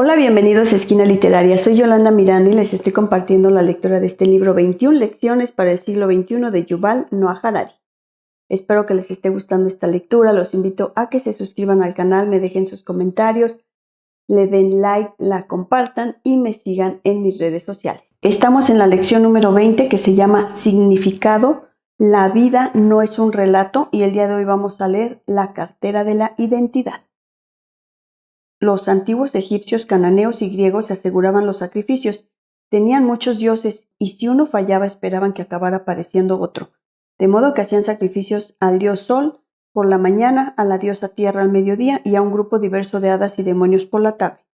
Hola, bienvenidos a Esquina Literaria. Soy Yolanda Miranda y les estoy compartiendo la lectura de este libro 21 lecciones para el siglo XXI de Yuval Noah Harari. Espero que les esté gustando esta lectura. Los invito a que se suscriban al canal, me dejen sus comentarios, le den like, la compartan y me sigan en mis redes sociales. Estamos en la lección número 20 que se llama Significado. La vida no es un relato y el día de hoy vamos a leer La cartera de la identidad. Los antiguos egipcios, cananeos y griegos aseguraban los sacrificios. Tenían muchos dioses y si uno fallaba esperaban que acabara apareciendo otro. De modo que hacían sacrificios al dios Sol por la mañana, a la diosa Tierra al mediodía y a un grupo diverso de hadas y demonios por la tarde.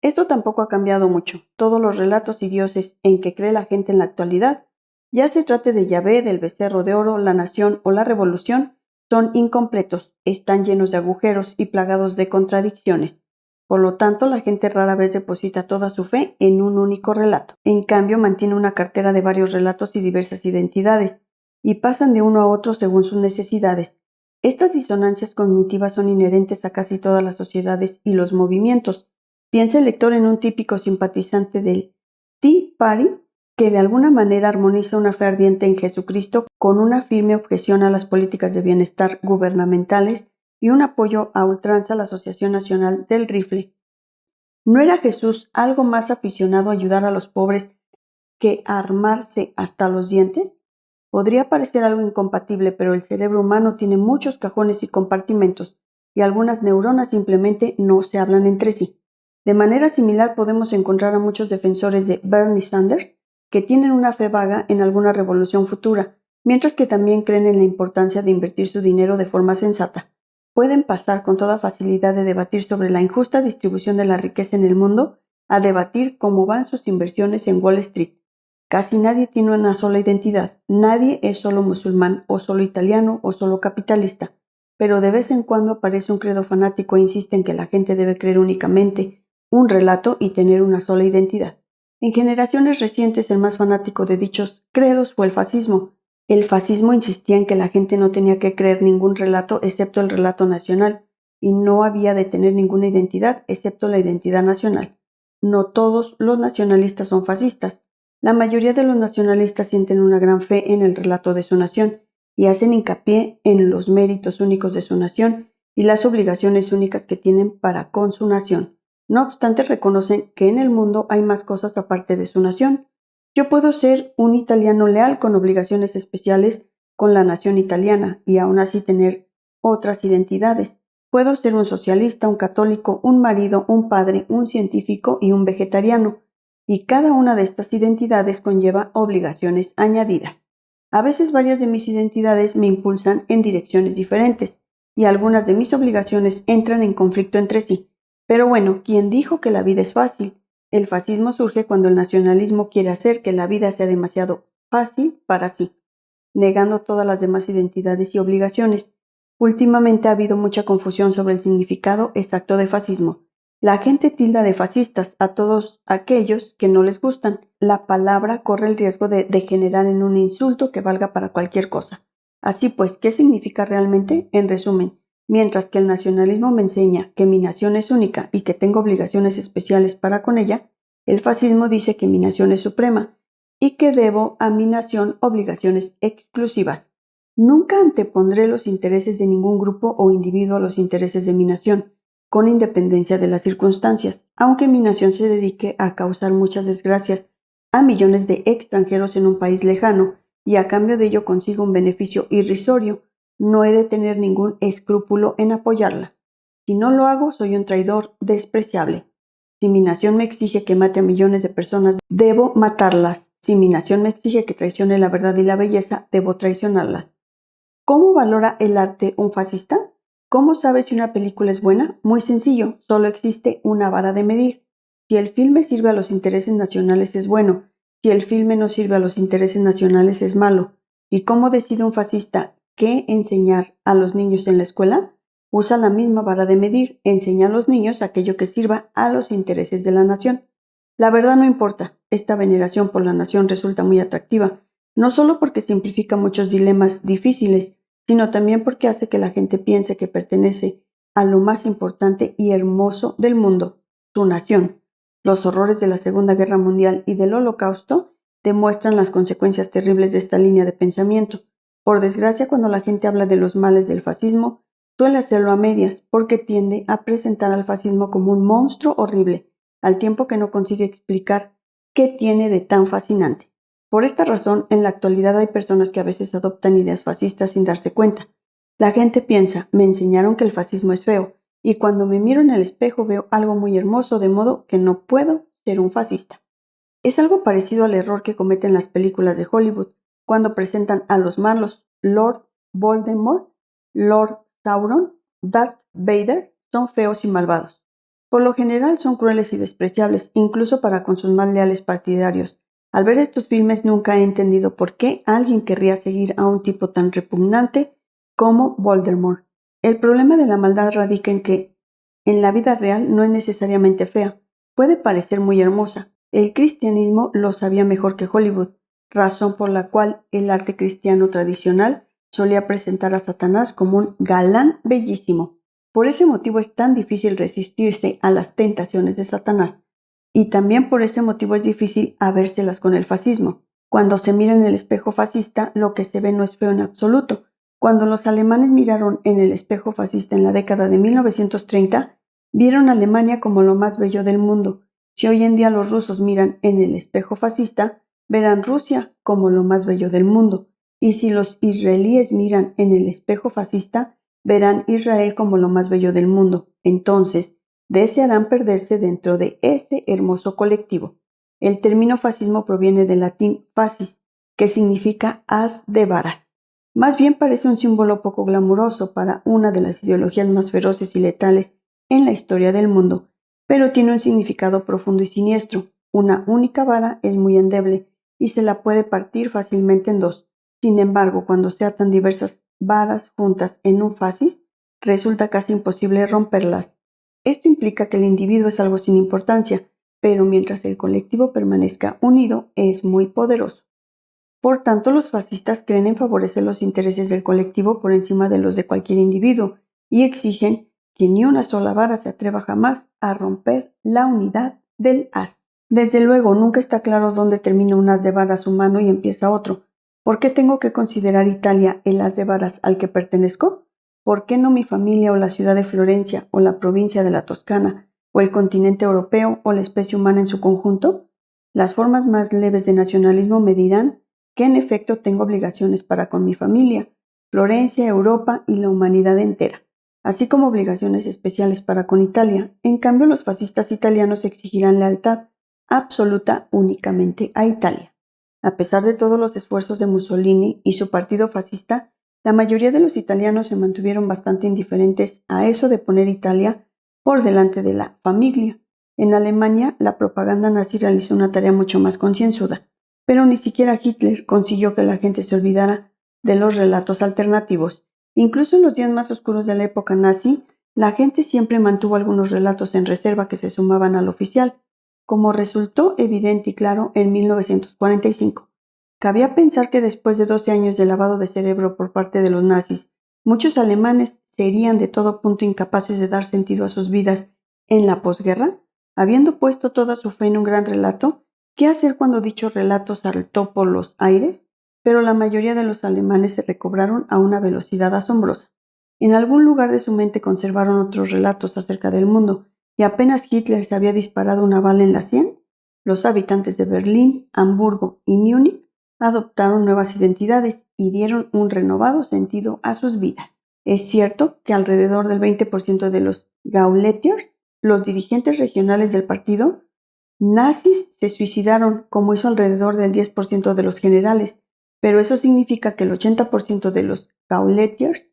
Esto tampoco ha cambiado mucho. Todos los relatos y dioses en que cree la gente en la actualidad, ya se trate de Yahvé, del becerro de oro, la nación o la revolución, son incompletos, están llenos de agujeros y plagados de contradicciones. Por lo tanto, la gente rara vez deposita toda su fe en un único relato. En cambio, mantiene una cartera de varios relatos y diversas identidades, y pasan de uno a otro según sus necesidades. Estas disonancias cognitivas son inherentes a casi todas las sociedades y los movimientos. Piensa el lector en un típico simpatizante del Tea Party que de alguna manera armoniza una fe ardiente en Jesucristo con una firme objeción a las políticas de bienestar gubernamentales y un apoyo a ultranza a la Asociación Nacional del Rifle. ¿No era Jesús algo más aficionado a ayudar a los pobres que a armarse hasta los dientes? Podría parecer algo incompatible, pero el cerebro humano tiene muchos cajones y compartimentos, y algunas neuronas simplemente no se hablan entre sí. De manera similar podemos encontrar a muchos defensores de Bernie Sanders que tienen una fe vaga en alguna revolución futura, mientras que también creen en la importancia de invertir su dinero de forma sensata. Pueden pasar con toda facilidad de debatir sobre la injusta distribución de la riqueza en el mundo a debatir cómo van sus inversiones en Wall Street. Casi nadie tiene una sola identidad, nadie es solo musulmán o solo italiano o solo capitalista, pero de vez en cuando aparece un credo fanático e insiste en que la gente debe creer únicamente un relato y tener una sola identidad. En generaciones recientes el más fanático de dichos credos fue el fascismo. El fascismo insistía en que la gente no tenía que creer ningún relato excepto el relato nacional, y no había de tener ninguna identidad excepto la identidad nacional. No todos los nacionalistas son fascistas. La mayoría de los nacionalistas sienten una gran fe en el relato de su nación y hacen hincapié en los méritos únicos de su nación y las obligaciones únicas que tienen para con su nación. No obstante, reconocen que en el mundo hay más cosas aparte de su nación. Yo puedo ser un italiano leal con obligaciones especiales con la nación italiana y aún así tener otras identidades. Puedo ser un socialista, un católico, un marido, un padre, un científico y un vegetariano, y cada una de estas identidades conlleva obligaciones añadidas. A veces varias de mis identidades me impulsan en direcciones diferentes, y algunas de mis obligaciones entran en conflicto entre sí. Pero bueno, ¿quién dijo que la vida es fácil? El fascismo surge cuando el nacionalismo quiere hacer que la vida sea demasiado fácil para sí, negando todas las demás identidades y obligaciones. Últimamente ha habido mucha confusión sobre el significado exacto de fascismo. La gente tilda de fascistas a todos aquellos que no les gustan. La palabra corre el riesgo de degenerar en un insulto que valga para cualquier cosa. Así pues, ¿qué significa realmente? En resumen, mientras que el nacionalismo me enseña que mi nación es única y que tengo obligaciones especiales para con ella, el fascismo dice que mi nación es suprema y que debo a mi nación obligaciones exclusivas. Nunca antepondré los intereses de ningún grupo o individuo a los intereses de mi nación, con independencia de las circunstancias, aunque mi nación se dedique a causar muchas desgracias a millones de extranjeros en un país lejano y a cambio de ello consiga un beneficio irrisorio, no he de tener ningún escrúpulo en apoyarla. Si no lo hago, soy un traidor despreciable. Si mi nación me exige que mate a millones de personas, debo matarlas. Si mi nación me exige que traicione la verdad y la belleza, debo traicionarlas. ¿Cómo valora el arte un fascista? ¿Cómo sabe si una película es buena? Muy sencillo, solo existe una vara de medir. Si el filme sirve a los intereses nacionales es bueno, si el filme no sirve a los intereses nacionales es malo. ¿Y cómo decide un fascista qué enseñar a los niños en la escuela? Usa la misma vara de medir, enseña a los niños aquello que sirva a los intereses de la nación. La verdad no importa, esta veneración por la nación resulta muy atractiva, no solo porque simplifica muchos dilemas difíciles, sino también porque hace que la gente piense que pertenece a lo más importante y hermoso del mundo, su nación. Los horrores de la Segunda Guerra Mundial y del Holocausto demuestran las consecuencias terribles de esta línea de pensamiento. Por desgracia, cuando la gente habla de los males del fascismo, suele hacerlo a medias, porque tiende a presentar al fascismo como un monstruo horrible, al tiempo que no consigue explicar qué tiene de tan fascinante. Por esta razón, en la actualidad hay personas que a veces adoptan ideas fascistas sin darse cuenta. La gente piensa, me enseñaron que el fascismo es feo, y cuando me miro en el espejo veo algo muy hermoso, de modo que no puedo ser un fascista. Es algo parecido al error que cometen las películas de Hollywood, cuando presentan a los malos. Lord Voldemort, Lord Sauron, Darth Vader son feos y malvados. Por lo general son crueles y despreciables, incluso para con sus más leales partidarios. Al ver estos filmes nunca he entendido por qué alguien querría seguir a un tipo tan repugnante como Voldemort. El problema de la maldad radica en que, en la vida real, no es necesariamente fea. Puede parecer muy hermosa. El cristianismo lo sabía mejor que Hollywood, razón por la cual el arte cristiano tradicional solía presentar a Satanás como un galán bellísimo. Por ese motivo es tan difícil resistirse a las tentaciones de Satanás, y también por ese motivo es difícil habérselas con el fascismo. Cuando se mira en el espejo fascista, lo que se ve no es feo en absoluto. Cuando los alemanes miraron en el espejo fascista en la década de 1930, vieron a Alemania como lo más bello del mundo. Si hoy en día los rusos miran en el espejo fascista, verán Rusia como lo más bello del mundo. Y si los israelíes miran en el espejo fascista, verán Israel como lo más bello del mundo. Entonces, desearán perderse dentro de ese hermoso colectivo. El término fascismo proviene del latín fascis, que significa haz de varas. Más bien parece un símbolo poco glamuroso para una de las ideologías más feroces y letales en la historia del mundo, pero tiene un significado profundo y siniestro. Una única vara es muy endeble y se la puede partir fácilmente en dos. Sin embargo, cuando se atan diversas varas juntas en un fascis, resulta casi imposible romperlas. Esto implica que el individuo es algo sin importancia, pero mientras el colectivo permanezca unido, es muy poderoso. Por tanto, los fascistas creen en favorecer los intereses del colectivo por encima de los de cualquier individuo y exigen que ni una sola vara se atreva jamás a romper la unidad del haz. Desde luego, nunca está claro dónde termina un haz de varas humano y empieza otro. ¿Por qué tengo que considerar Italia el haz de varas al que pertenezco? ¿Por qué no mi familia o la ciudad de Florencia o la provincia de la Toscana o el continente europeo o la especie humana en su conjunto? Las formas más leves de nacionalismo me dirán que en efecto tengo obligaciones para con mi familia, Florencia, Europa y la humanidad entera, así como obligaciones especiales para con Italia. En cambio, los fascistas italianos exigirán lealtad absoluta únicamente a Italia. A pesar de todos los esfuerzos de Mussolini y su partido fascista, la mayoría de los italianos se mantuvieron bastante indiferentes a eso de poner Italia por delante de la familia. En Alemania, la propaganda nazi realizó una tarea mucho más concienzuda, pero ni siquiera Hitler consiguió que la gente se olvidara de los relatos alternativos. Incluso en los días más oscuros de la época nazi, la gente siempre mantuvo algunos relatos en reserva que se sumaban al oficial, como resultó evidente y claro en 1945. Cabía pensar que después de 12 años de lavado de cerebro por parte de los nazis, muchos alemanes serían de todo punto incapaces de dar sentido a sus vidas en la posguerra, habiendo puesto toda su fe en un gran relato. ¿Qué hacer cuando dicho relato saltó por los aires? Pero la mayoría de los alemanes se recobraron a una velocidad asombrosa. En algún lugar de su mente conservaron otros relatos acerca del mundo, y apenas Hitler se había disparado una bala en la sien, los habitantes de Berlín, Hamburgo y Múnich adoptaron nuevas identidades y dieron un renovado sentido a sus vidas. Es cierto que alrededor del 20% de los Gauleiters, los dirigentes regionales del partido, nazis, se suicidaron, como hizo alrededor del 10% de los generales, pero eso significa que el 80% de los Gauleiters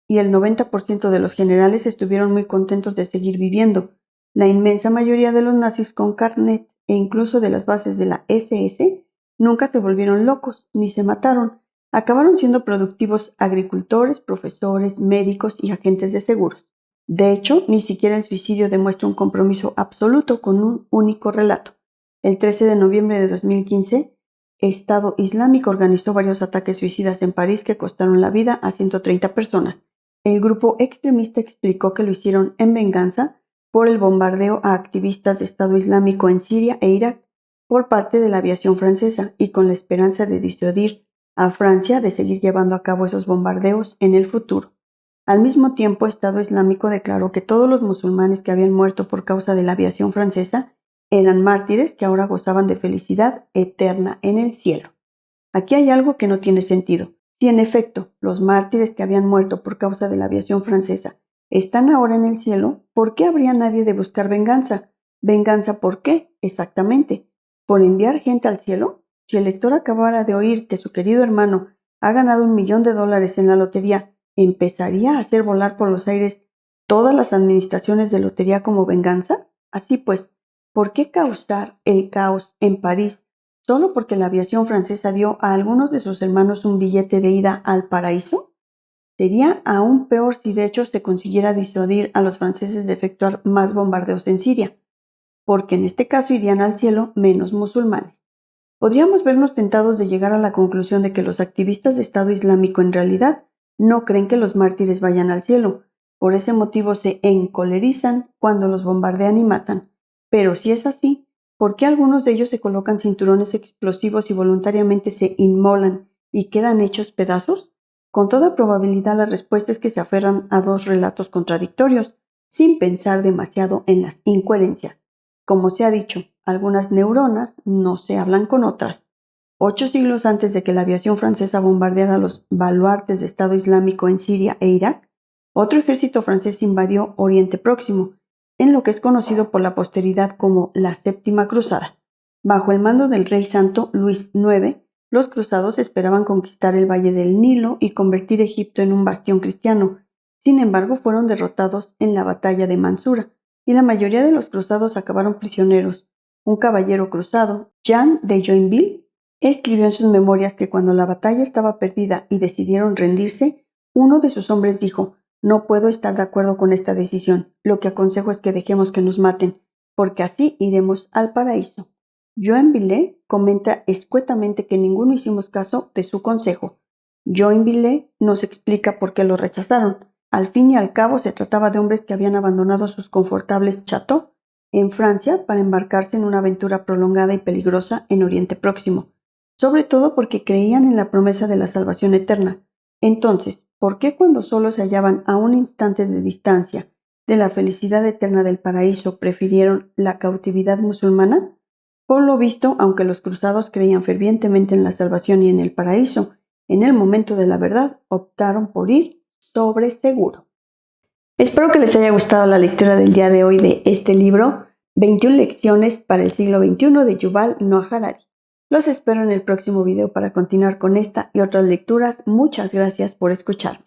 y el 90% de los generales estuvieron muy contentos de seguir viviendo. La inmensa mayoría de los nazis con carnet e incluso de las bases de la SS nunca se volvieron locos ni se mataron. Acabaron siendo productivos agricultores, profesores, médicos y agentes de seguros. De hecho, ni siquiera el suicidio demuestra un compromiso absoluto con un único relato. El 13 de noviembre de 2015, Estado Islámico organizó varios ataques suicidas en París que costaron la vida a 130 personas. El grupo extremista explicó que lo hicieron en venganza por el bombardeo a activistas de Estado Islámico en Siria e Irak por parte de la aviación francesa y con la esperanza de disuadir a Francia de seguir llevando a cabo esos bombardeos en el futuro. Al mismo tiempo, Estado Islámico declaró que todos los musulmanes que habían muerto por causa de la aviación francesa eran mártires que ahora gozaban de felicidad eterna en el cielo. Aquí hay algo que no tiene sentido. Si en efecto los mártires que habían muerto por causa de la aviación francesa están ahora en el cielo, ¿por qué habría nadie de buscar venganza? ¿Venganza por qué? Exactamente. ¿Por enviar gente al cielo? Si el lector acabara de oír que su querido hermano ha ganado $1 millón en la lotería, ¿empezaría a hacer volar por los aires todas las administraciones de lotería como venganza? Así pues, ¿por qué causar el caos en París solo porque la aviación francesa dio a algunos de sus hermanos un billete de ida al paraíso? Sería aún peor si de hecho se consiguiera disuadir a los franceses de efectuar más bombardeos en Siria, porque en este caso irían al cielo menos musulmanes. Podríamos vernos tentados de llegar a la conclusión de que los activistas de Estado Islámico en realidad no creen que los mártires vayan al cielo. Por ese motivo se encolerizan cuando los bombardean y matan. Pero si es así, ¿por qué algunos de ellos se colocan cinturones explosivos y voluntariamente se inmolan y quedan hechos pedazos? Con toda probabilidad la respuesta es que se aferran a dos relatos contradictorios, sin pensar demasiado en las incoherencias. Como se ha dicho, algunas neuronas no se hablan con otras. 8 siglos antes de que la aviación francesa bombardeara los baluartes de Estado Islámico en Siria e Irak, otro ejército francés invadió Oriente Próximo, en lo que es conocido por la posteridad como la Séptima Cruzada. Bajo el mando del rey santo Luis IX, los cruzados esperaban conquistar el valle del Nilo y convertir Egipto en un bastión cristiano. Sin embargo, fueron derrotados en la batalla de Mansura, y la mayoría de los cruzados acabaron prisioneros. Un caballero cruzado, Jean de Joinville, escribió en sus memorias que cuando la batalla estaba perdida y decidieron rendirse, uno de sus hombres dijo: «No puedo estar de acuerdo con esta decisión. Lo que aconsejo es que dejemos que nos maten, porque así iremos al paraíso». Joinville comenta escuetamente que ninguno hicimos caso de su consejo. Joinville nos explica por qué lo rechazaron. Al fin y al cabo se trataba de hombres que habían abandonado sus confortables châteaux en Francia para embarcarse en una aventura prolongada y peligrosa en Oriente Próximo, sobre todo porque creían en la promesa de la salvación eterna. Entonces, ¿por qué cuando solo se hallaban a un instante de distancia de la felicidad eterna del paraíso prefirieron la cautividad musulmana? Por lo visto, aunque los cruzados creían fervientemente en la salvación y en el paraíso, en el momento de la verdad optaron por ir sobre seguro. Espero que les haya gustado la lectura del día de hoy de este libro, 21 lecciones para el siglo XXI de Yuval Noah Harari. Los espero en el próximo video para continuar con esta y otras lecturas. Muchas gracias por escucharme.